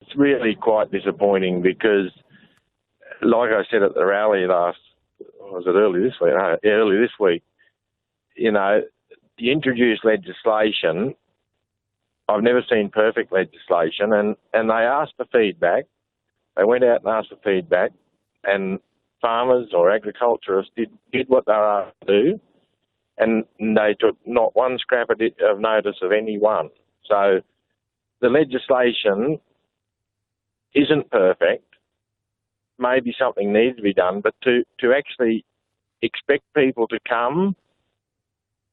It's really quite disappointing because, like I said at the rally early this week? No, early this week, you know, you introduce legislation. I've never seen perfect legislation, and they asked for feedback. They went out and asked for feedback, and farmers or agriculturists did what they were asked to do, and they took not one scrap of notice of any one. So the legislation isn't perfect. Maybe something needs to be done, but to actually expect people to come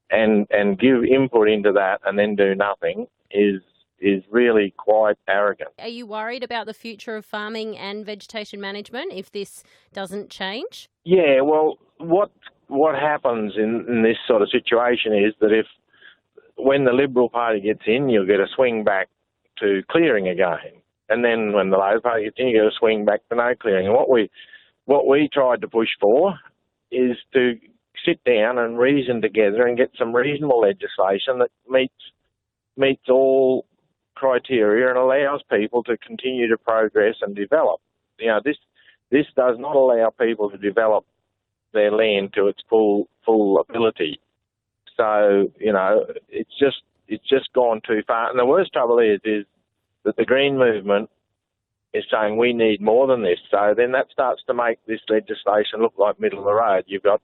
and give input into that and then do nothing is really quite arrogant. Are you worried about the future of farming and vegetation management if this doesn't change? Yeah, well, what happens in this sort of situation is that when the Liberal Party gets in, you'll get a swing back to clearing again. And then when the Labor Party gets in, you get a swing back to no clearing. And what we tried to push for is to sit down and reason together and get some reasonable legislation that meets all criteria and allows people to continue to progress and develop. You know, this does not allow people to develop their land to its full ability. So, you know, it's just gone too far. And the worst trouble is that the Green movement is saying we need more than this. So then that starts to make this legislation look like middle of the road. You've got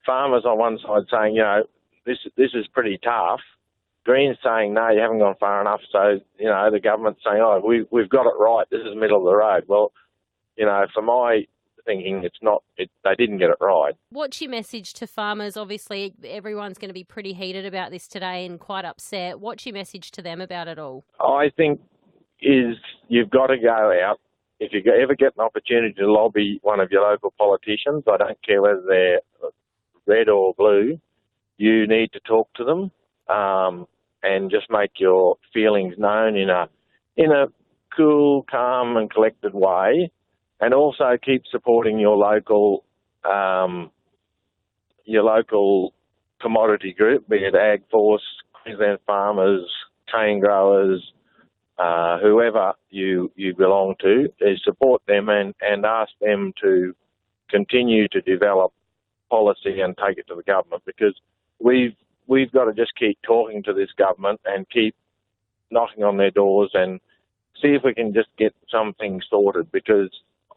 farmers on one side saying, you know, this is pretty tough. Greens saying, no, you haven't gone far enough. So, you know, the government's saying, oh, we've got it right. This is middle of the road. Well, you know, for my thinking, they didn't get it right. What's your message to farmers? Obviously, everyone's going to be pretty heated about this today and quite upset. What's your message to them about it all? I think you've got to go out. If you ever get an opportunity to lobby one of your local politicians, I don't care whether they're red or blue, you need to talk to them and just make your feelings known in a cool, calm and collected way, and also keep supporting your local commodity group, be it Ag Force, Queensland Farmers, cane growers, whoever you belong to, is support them and ask them to continue to develop policy and take it to the government, because we've got to just keep talking to this government and keep knocking on their doors and see if we can just get something sorted, because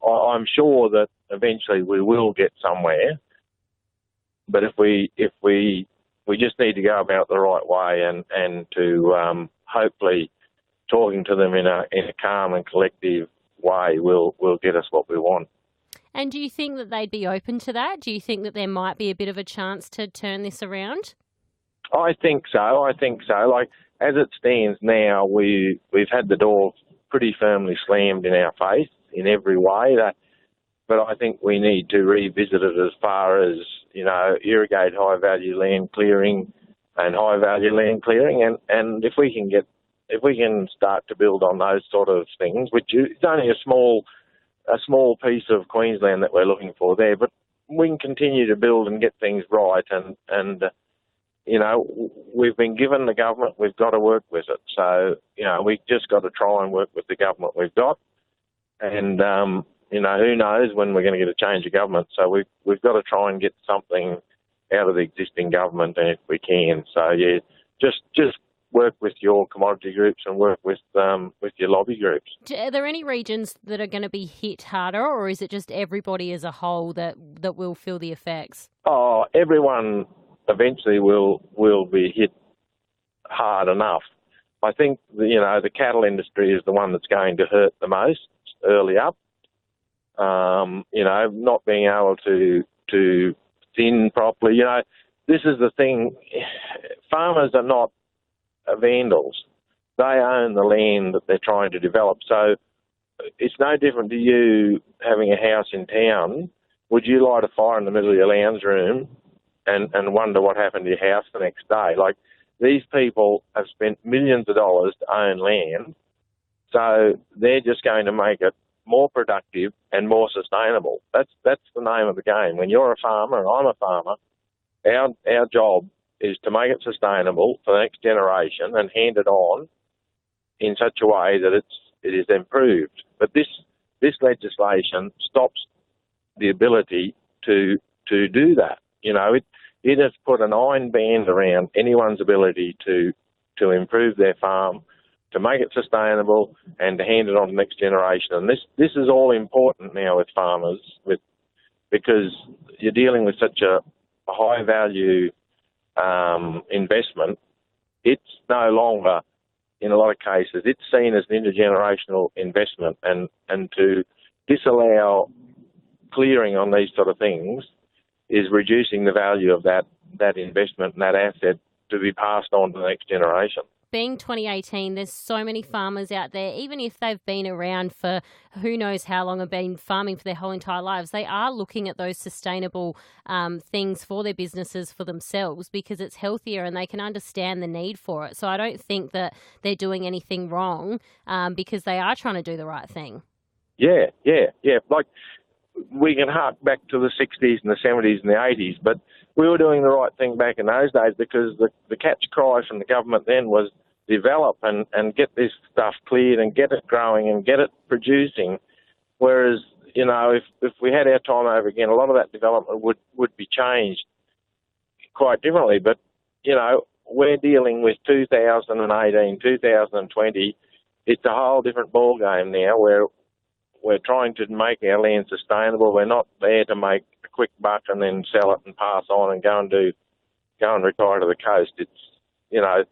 I'm sure that eventually we will get somewhere. But if we just need to go about it the right way and to hopefully talking to them in a calm and collective way will get us what we want. And do you think that they'd be open to that? Do you think that there might be a bit of a chance to turn this around? I think so. Like, as it stands now, we've had the door pretty firmly slammed in our face in every way. But I think we need to revisit it as far as, you know, irrigate high-value land clearing and high-value land clearing. And if we can start to build on those sort of things, which is only a small piece of Queensland that we're looking for there, but we can continue to build and get things right. And you know, we've been given the government, we've got to work with it. So, you know, we've just got to try and work with the government we've got. And, you know, who knows when we're going to get a change of government. So we've got to try and get something out of the existing government if we can. So, yeah, just work with your commodity groups and work with your lobby groups. Are there any regions that are going to be hit harder, or is it just everybody as a whole that will feel the effects? Oh, everyone eventually will be hit hard enough. I think, you know, the cattle industry is the one that's going to hurt the most early up. You know, not being able to thin properly. You know, this is the thing. Farmers are not vandals. They own the land that they're trying to develop. So it's no different to you having a house in town. Would you light a fire in the middle of your lounge room and wonder what happened to your house the next day? Like, these people have spent millions of dollars to own land, so they're just going to make it more productive and more sustainable. That's the name of the game. When you're a farmer and I'm a farmer, our job is to make it sustainable for the next generation and hand it on in such a way that it is improved. But this legislation stops the ability to do that. You know, it has put an iron band around anyone's ability to improve their farm, to make it sustainable, and to hand it on to the next generation. And this is all important now with farmers, because you're dealing with such a high value investment. It's no longer, in a lot of cases, it's seen as an intergenerational investment, and to disallow clearing on these sort of things is reducing the value of that investment and that asset to be passed on to the next generation. Being 2018, there's so many farmers out there, even if they've been around for who knows how long, have been farming for their whole entire lives, they are looking at those sustainable things for their businesses, for themselves, because it's healthier and they can understand the need for it. So I don't think that they're doing anything wrong because they are trying to do the right thing. Yeah. Like, we can hark back to the 60s and the 70s and the 80s, but we were doing the right thing back in those days, because the catch cry from the government then was develop and get this stuff cleared and get it growing and get it producing. Whereas, you know, if we had our time over again, a lot of that development would be changed quite differently. But, you know, we're dealing with 2018, 2020. It's a whole different ballgame now, where we're trying to make our land sustainable. We're not there to make a quick buck and then sell it and pass on and go and retire to the coast. It's, you know,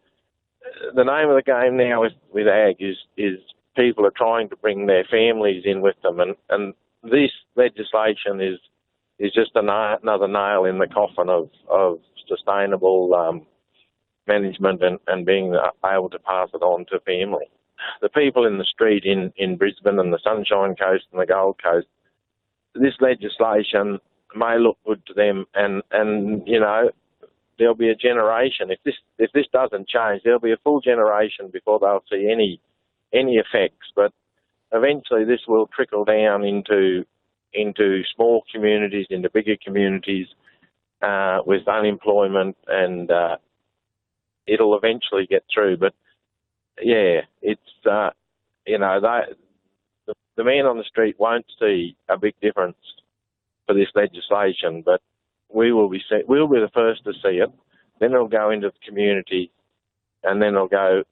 the name of the game now with ag is people are trying to bring their families in with them, and this legislation is just another nail in the coffin of sustainable management and being able to pass it on to family. The people in the street in Brisbane and the Sunshine Coast and the Gold Coast, this legislation may look good to them, and you know, there'll be a generation. If this doesn't change, there'll be a full generation before they'll see any effects. But eventually, this will trickle down into small communities, into bigger communities with unemployment, and it'll eventually get through. But yeah, it's you know, the man on the street won't see a big difference for this legislation, but we'll be the first to see it. Then it'll go into the community, and then it'll go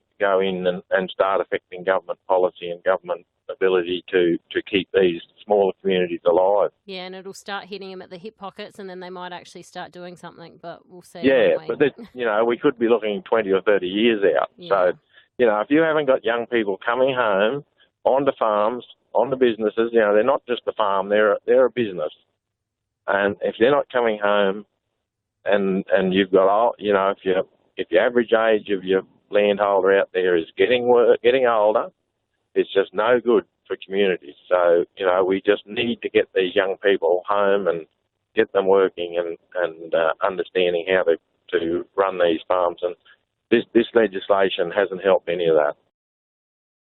in and start affecting government policy and government ability to keep these smaller communities alive. Yeah, and it'll start hitting them at the hip pockets, and then they might actually start doing something, but we'll see. Yeah, but you know, we could be looking 20 or 30 years out. Yeah. So, you know, if you haven't got young people coming home onto farms, onto businesses, you know, they're not just a farm, they're a business. And if they're not coming home, and you've got, you know, if your average age of your landholder out there is getting older, it's just no good for communities. So, you know, we just need to get these young people home and get them working and understanding how to run these farms. And this legislation hasn't helped any of that.